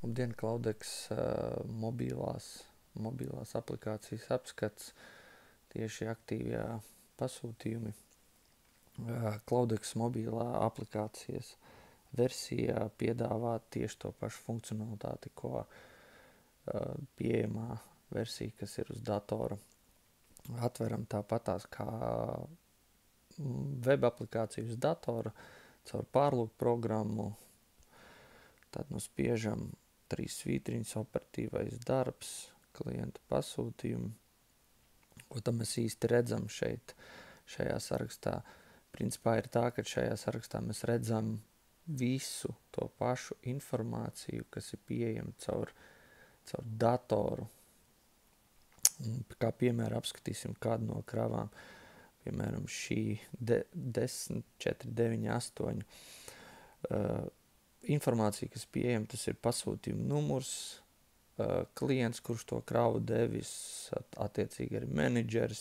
Labdien, Cloudx mobilās aplikācijas apskats, tieši aktīvajā pasūtījumi. Cloudx mobilā aplikācijas versijā piedāvā tieši to pašu funkcionalitāti, ko pieejamā versija, kas ir uz datora. Atveram tāpatās kā web aplikāciju uz datora, caur pārlūku programmu, tad spiežam 3 svītriņas, operatīvais darbs, klienta pasūtījumi. Ko tam mēs īsti redzam šajā sarakstā? Principā ir tā, ka šajā sarakstā mēs redzam visu to pašu informāciju, kas ir pieejama caur datoru. Kā piemēram apskatīsim kādu no kravām, piemēram šī 10498. Informācija, kas pieejama, tas ir pasūtījuma numurs, klients, kurš to kravu devis, attiecīgi arī menedžers.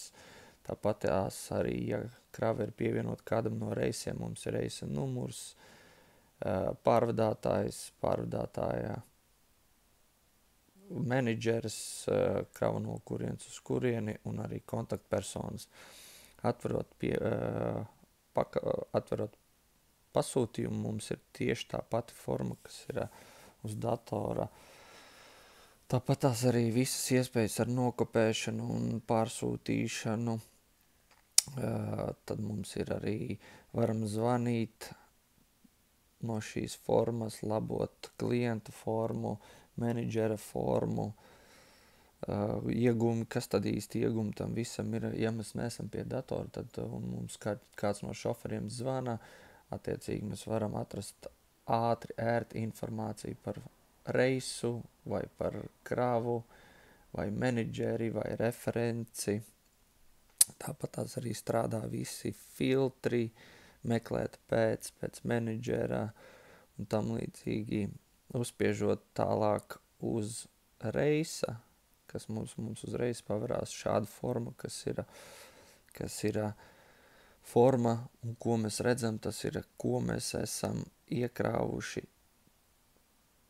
Tāpat arī, ja krava ir pievienot kādam no reisiem, mums ir reisa numurs, pārvadātāja, menedžers, krava no kurienes uz kurieni un arī kontaktpersonas. Atverot pasūtījumu, mums ir tieši tā pati forma, kas ir uz datora. Tāpat tās arī visas iespējas ar nokopēšanu un pārsūtīšanu. Tad mums ir arī, varam zvanīt no šīs formas, labot klienta formu, menedžera formu, iegumi, kas tad īsti iegumi tam visam ir, ja mēs neesam pie datora, tad mums kāds no šoferiem zvana, attiecīgi mēs varam atrast ātri, ērti informāciju par reisu, vai par kravu, vai menedžeri, vai referenci. Tāpat tās arī strādā visi filtri, meklēt pēc menedžera un tam līdzīgi. Uzspiežot tālāk uz reisa, kas mums uzreiz pavarās šāda forma, kas ir forma, un ko mēs redzam, tas ir, ko mēs esam iekrāvuši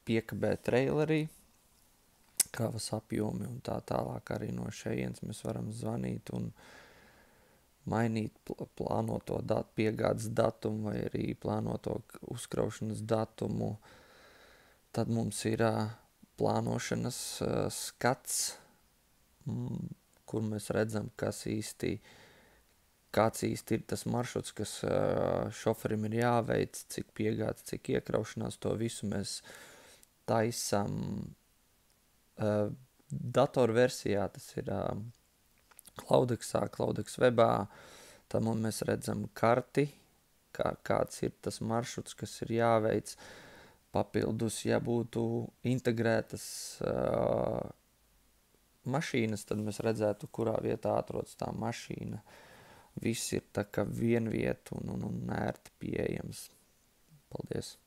piekabē trailerī, kravas apjomi un tā tālāk. Arī no šejienes mēs varam zvanīt un mainīt plānoto piegādes datumu vai arī plānoto uzkraušanas datumu. Tad mums ir plānošanas skats, kur mēs redzam, kāds īsti ir tas maršruts, kas šoferim ir jāveic, cik piegādes, cik iekraušanās, to visu mēs taisam datorversijā, tas ir Cloudxā, Cloudx webā. Tad mēs redzam karti, kāds ir tas maršruts, kas ir jāveic. Papildus, ja būtu integrētas mašīnas, tad mēs redzētu, kurā vietā atrodas tā mašīna. Viss ir tā kā vienvieta un ērti pieejams. Paldies!